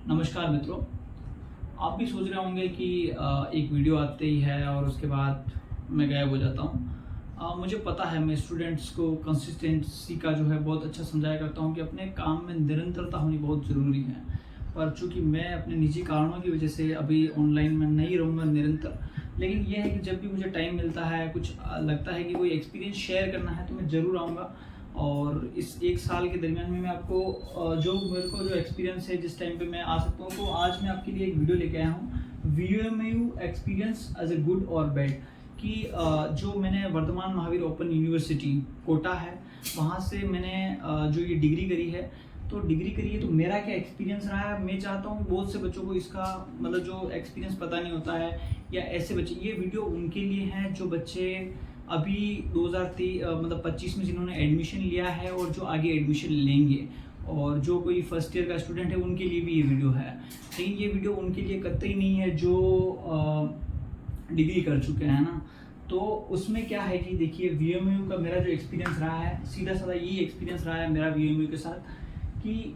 नमस्कार मित्रों। आप भी सोच रहे होंगे कि एक वीडियो आते ही है और उसके बाद मैं गायब हो जाता हूँ। मुझे पता है, मैं स्टूडेंट्स को कंसिस्टेंसी का जो है बहुत अच्छा समझाया करता हूँ कि अपने काम में निरंतरता होनी बहुत ज़रूरी है। पर चूँकि मैं अपने निजी कारणों की वजह से अभी ऑनलाइन में नहीं रहूँगा निरंतर, लेकिन यह है कि जब भी मुझे टाइम मिलता है, कुछ लगता है कि कोई एक्सपीरियंस शेयर करना है, तो मैं ज़रूर आऊँगा। और इस एक साल के दरमियान में मैं आपको जो मेरे को जो एक्सपीरियंस है, जिस टाइम पे मैं आ सकता हूँ, तो आज मैं आपके लिए एक वीडियो लेके आया हूँ, VMU experience as a good और बैड। कि जो मैंने वर्धमान महावीर ओपन यूनिवर्सिटी कोटा है, वहाँ से मैंने जो ये डिग्री करी है, तो डिग्री करी है, तो मेरा क्या एक्सपीरियंस रहा है। मैं चाहता हूँ बहुत से बच्चों को इसका मतलब जो एक्सपीरियंस पता नहीं होता है, या ऐसे बच्चे, ये वीडियो उनके लिए है जो बच्चे अभी 2025 में जिन्होंने एडमिशन लिया है और जो आगे एडमिशन लेंगे, और जो कोई फर्स्ट ईयर का स्टूडेंट है उनके लिए भी ये वीडियो है। लेकिन ये वीडियो उनके लिए कतई नहीं है जो डिग्री कर चुके हैं ना। तो उसमें क्या है कि देखिए, VMU का मेरा जो एक्सपीरियंस रहा है, सीधा साधा यही एक्सपीरियंस रहा है मेरा VMU के साथ, कि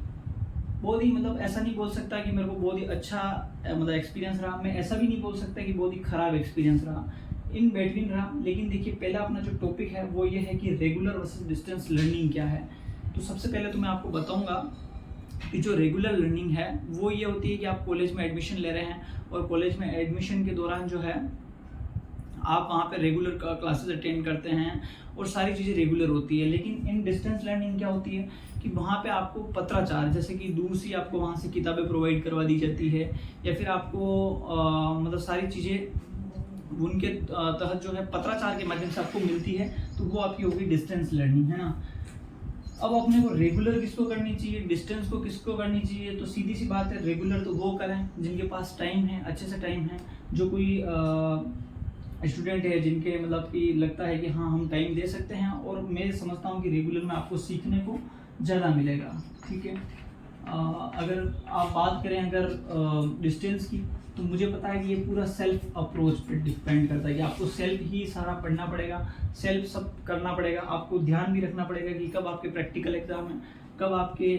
बहुत ही मतलब ऐसा नहीं बोल सकता कि मेरे को बहुत ही अच्छा मतलब एक्सपीरियंस रहा। मैं ऐसा भी नहीं बोल सकता कि बहुत ही ख़राब एक्सपीरियंस रहा, इन बिटवीन रहा। लेकिन देखिए, पहला अपना जो टॉपिक है वो ये है कि रेगुलर वर्सेस डिस्टेंस लर्निंग क्या है। तो सबसे पहले तो मैं आपको बताऊंगा कि जो रेगुलर लर्निंग है वो ये होती है कि आप कॉलेज में एडमिशन ले रहे हैं, और कॉलेज में एडमिशन के दौरान जो है आप वहाँ पे रेगुलर क्लासेस अटेंड करते हैं और सारी चीज़ें रेगुलर होती है। लेकिन इन डिस्टेंस लर्निंग क्या होती है कि वहाँ पे आपको पत्राचार, जैसे कि दूर से आपको वहाँ से किताबें प्रोवाइड करवा दी जाती है, या फिर आपको मतलब सारी चीज़ें उनके तहत जो है पत्राचार के माध्यम से आपको मिलती है, तो वो आपकी होगी डिस्टेंस लर्निंग, है ना। अब अपने को रेगुलर किसको करनी चाहिए, डिस्टेंस को किसको करनी चाहिए, तो सीधी सी बात है, रेगुलर तो वो करें जिनके पास टाइम है, अच्छे से टाइम है। जो कोई स्टूडेंट है जिनके मतलब कि लगता है कि हाँ हम टाइम दे सकते हैं, और मैं समझता हूँ कि रेगुलर में आपको सीखने को ज़्यादा मिलेगा, ठीक है। अगर आप बात करें अगर डिस्टेंस की, तो मुझे पता है कि ये पूरा सेल्फ अप्रोच पे डिपेंड करता है कि आपको सेल्फ ही सारा पढ़ना पड़ेगा, सेल्फ सब करना पड़ेगा। आपको ध्यान भी रखना पड़ेगा कि कब आपके प्रैक्टिकल एग्जाम है, कब आपके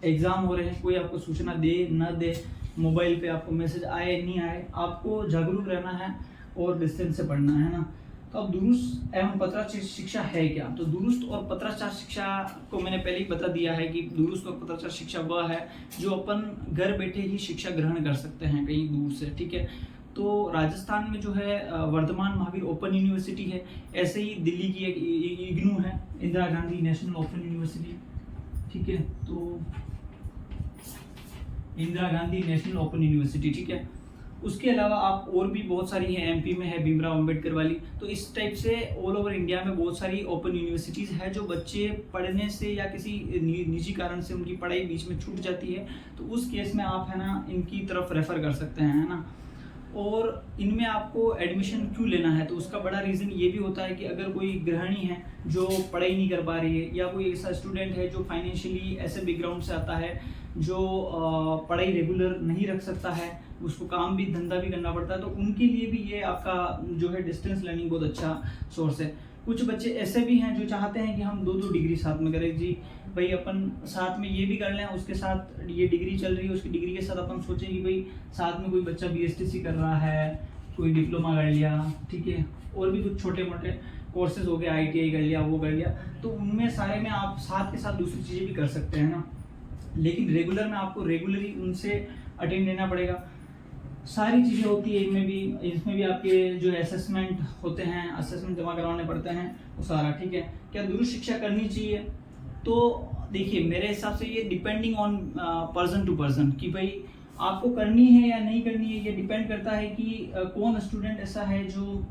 एग्ज़ाम हो रहे हैं, कोई आपको सूचना दे ना दे, मोबाइल पे आपको मैसेज आए नहीं आए, आपको जागरूक रहना है और डिस्टेंस से पढ़ना है ना। तो अब दुरुस्त एवं पत्राचार शिक्षा है क्या, तो दुरुस्त और पत्राचार शिक्षा को मैंने पहले ही बता दिया है कि दुरुस्त और पत्राचार शिक्षा वह है जो अपन घर बैठे ही शिक्षा ग्रहण कर सकते हैं कहीं दूर से, ठीक है। तो राजस्थान में जो है वर्धमान महावीर ओपन यूनिवर्सिटी है, ऐसे ही दिल्ली की एक इग्नू है, Indira Gandhi national open university, ठीक है। तो Indira Gandhi national open university, ठीक है। उसके अलावा आप और भी बहुत सारी हैं, MP में है भीमराव अंबेडकर वाली। तो इस टाइप से ऑल ओवर इंडिया में बहुत सारी ओपन यूनिवर्सिटीज़ है, जो बच्चे पढ़ने से या किसी निजी कारण से उनकी पढ़ाई बीच में छूट जाती है, तो उस केस में आप है ना इनकी तरफ रेफर कर सकते हैं, है ना। और इनमें आपको एडमिशन क्यों लेना है, तो उसका बड़ा रीज़न ये भी होता है कि अगर कोई गृहिणी है जो पढ़ाई नहीं कर पा रही है, या कोई ऐसा स्टूडेंट है जो फाइनेंशियली ऐसे बैकग्राउंड से आता है जो पढ़ाई रेगुलर नहीं रख सकता है, उसको काम भी धंधा भी करना पड़ता है, तो उनके लिए भी ये आपका जो है डिस्टेंस लर्निंग बहुत अच्छा सोर्स है। कुछ बच्चे ऐसे भी हैं जो चाहते हैं कि हम दो दो डिग्री साथ में करें, जी भाई अपन साथ में ये भी कर लें, उसके साथ ये डिग्री चल रही है, उसकी डिग्री के साथ अपन सोचें कि भाई साथ में कोई बच्चा BSTC कर रहा है, कोई डिप्लोमा कर लिया, ठीक है, और भी कुछ छोटे मोटे कोर्सेज हो गए, ITI कर लिया, वो कर लिया, तो उनमें सारे में आप साथ के साथ दूसरी चीज़ें भी कर सकते हैं ना। लेकिन रेगुलर में आपको रेगुलरली उनसे अटेंड लेना पड़ेगा, सारी चीज़ें होती है इनमें भी। इसमें भी आपके जो असेसमेंट होते हैं, असेसमेंट जमा करवाने पड़ते हैं, वो सारा, ठीक है। क्या दुरुस्त शिक्षा करनी चाहिए, तो देखिए मेरे हिसाब से ये depending on person to person, कि भाई आपको करनी है या नहीं करनी है। ये डिपेंड करता है कि कौन स्टूडेंट ऐसा है जो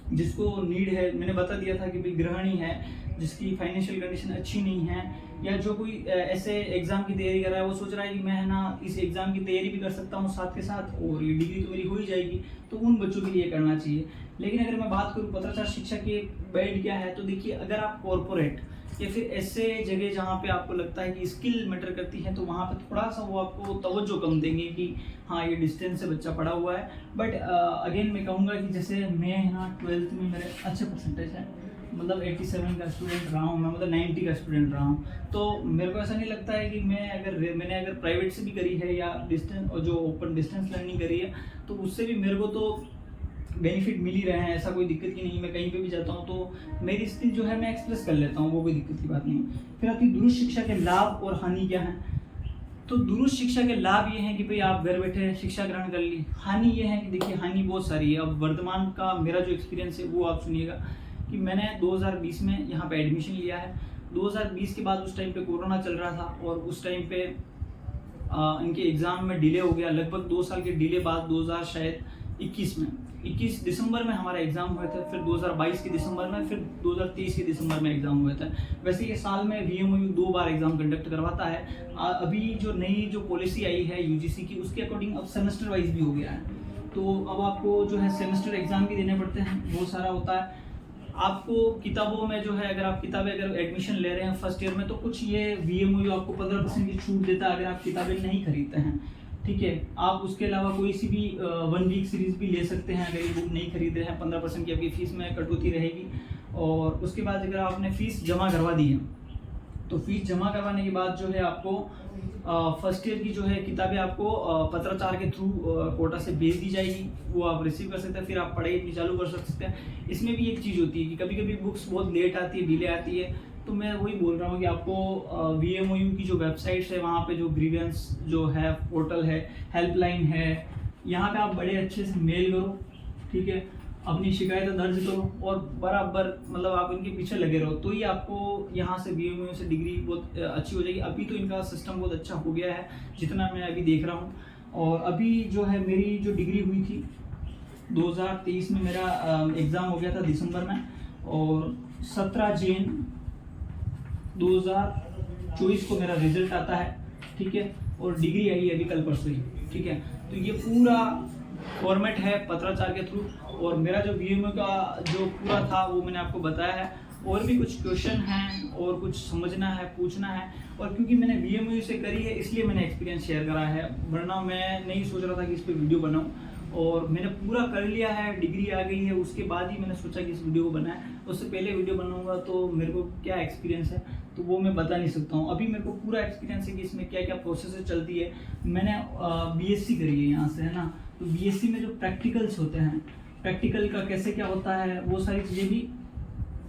जिसको नीड है। मैंने बता दिया था कि भाई गृहिणी है जिसकी फाइनेंशियल कंडीशन अच्छी नहीं है, या जो कोई ऐसे एग्जाम की तैयारी कर रहा है, वो सोच रहा है कि मैं है ना इस एग्जाम की तैयारी भी कर सकता हूँ साथ के साथ, और ये डिग्री तो मेरी हो ही जाएगी, तो उन बच्चों के लिए करना चाहिए। लेकिन अगर मैं बात करूँ पत्राचार शिक्षा के बैड क्या है, तो देखिए अगर आप कॉर्पोरेट या फिर ऐसे जगह जहाँ पे आपको लगता है कि स्किल मैटर करती है, तो वहाँ पे थोड़ा सा वो आपको तवज्जो कम देंगे कि हाँ ये डिस्टेंस से बच्चा पढ़ा हुआ है। बट अगेन मैं कहूँगा कि जैसे मैं है ना 12th में मेरे अच्छे परसेंटेज हैं, मतलब 87 का स्टूडेंट रहा हूँ मैं, मतलब 90 का स्टूडेंट रहा हूँ। तो मेरे को ऐसा नहीं लगता है कि मैंने अगर प्राइवेट से भी करी है या डिस्टेंस और जो ओपन डिस्टेंस लर्निंग करी है तो उससे भी मेरे को तो बेनिफिट मिल ही रहे हैं, ऐसा कोई दिक्कत की नहीं। मैं कहीं पे भी जाता हूँ तो मेरी स्थिति जो है मैं एक्सप्रेस कर लेता हूँ, वो कोई दिक्कत की बात नहीं। फिर आती दुरुस्त शिक्षा के लाभ और हानि क्या है। तो दुरुस्त शिक्षा के लाभ ये हैं कि भाई आप घर बैठे शिक्षा ग्रहण कर ली। हानि ये है कि देखिए हानि बहुत सारी है। अब वर्तमान का मेरा जो एक्सपीरियंस है वो आप सुनिएगा कि मैंने 2020 में यहाँ पे एडमिशन लिया है। 2020 के बाद उस टाइम पे कोरोना चल रहा था और उस टाइम पे इनके एग्ज़ाम में डिले हो गया, लगभग 2 साल के डिले बाद 2021 में 21 दिसंबर में हमारा एग्ज़ाम हुए थे, फिर 2022 के दिसंबर में, फिर 2023 के दिसंबर में एग्ज़ाम हुए थे। वैसे ये साल में VMOU 2 बार एग्ज़ाम कंडक्ट करवाता है। अभी जो नई जो पॉलिसी आई है UGC की, उसके अकॉर्डिंग अब सेमेस्टर वाइज भी हो गया है। तो अब आपको जो है सेमेस्टर एग्ज़ाम भी देने पड़ते हैं, बहुत सारा होता है। आपको किताबों में जो है अगर आप किताबें अगर एडमिशन ले रहे हैं फर्स्ट ईयर में तो कुछ ये VMOU आपको 15% की छूट देता है अगर आप किताबें नहीं खरीदते हैं, ठीक है। आप उसके अलावा कोई सी भी 1 वीक सीरीज भी ले सकते हैं अगर ये बुक नहीं खरीद रहे हैं। 15% की आपकी फीस में कटौती रहेगी। और उसके बाद अगर आपने फीस जमा करवा दी है तो फीस जमा करवाने के बाद जो है आपको फर्स्ट ईयर की जो है किताबें आपको पत्राचार के थ्रू कोटा से भेज दी जाएगी, वो आप रिसीव कर सकते हैं, फिर आप पढ़ाई अपनी चालू कर सकते हैं। इसमें भी एक चीज़ होती है कि कभी कभी बुक्स बहुत लेट आती है, डिले आती है, तो मैं वही बोल रहा हूँ कि आपको VMOU की जो वेबसाइट्स है वहाँ पे जो ग्रीवेंस जो है पोर्टल है, हेल्पलाइन है, यहाँ पे आप बड़े अच्छे से मेल करो, ठीक है, अपनी शिकायत दर्ज करो और बराबर मतलब आप इनके पीछे लगे रहो, तो ही आपको यहाँ से VMOU से डिग्री बहुत अच्छी हो जाएगी। अभी तो इनका सिस्टम बहुत अच्छा हो गया है जितना मैं अभी देख रहा हूँ। और अभी जो है मेरी जो डिग्री हुई थी 2023 में मेरा एग्ज़ाम हो गया था दिसंबर में, और 17 जून 2024 को मेरा रिजल्ट आता है, ठीक है, और डिग्री आई है अभी कल परसों ही, ठीक है। तो ये पूरा फॉर्मेट है पत्राचार के थ्रू, और मेरा जो VMOU का जो पूरा था वो मैंने आपको बताया है। और भी कुछ क्वेश्चन हैं और कुछ समझना है, पूछना है, और क्योंकि मैंने VMOU से करी है इसलिए मैंने एक्सपीरियंस शेयर करा है, वरना मैं नहीं सोच रहा था कि इस पर वीडियो बनाऊँ। और मैंने पूरा कर लिया है, डिग्री आ गई है, उसके बाद ही मैंने सोचा कि इस वीडियो को बनाए। उससे पहले वीडियो बनाऊंगा तो मेरे को क्या एक्सपीरियंस है तो वो मैं बता नहीं सकता हूँ। अभी मेरे को पूरा एक्सपीरियंस है कि इसमें क्या क्या प्रोसेस चलती है। मैंने BSc करी है यहाँ से, है ना, तो BSc में जो प्रैक्टिकल्स होते हैं, प्रैक्टिकल का कैसे क्या होता है वो सारी चीज़ें भी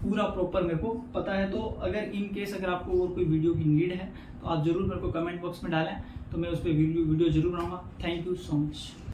पूरा प्रॉपर मेरे को पता है। तो अगर इन केस अगर आपको और कोई वीडियो की नीड है तो आप ज़रूर मेरे को कमेंट बॉक्स में डालें, तो मैं उस पर वीडियो ज़रूर बनाऊँगा। Thank you so much.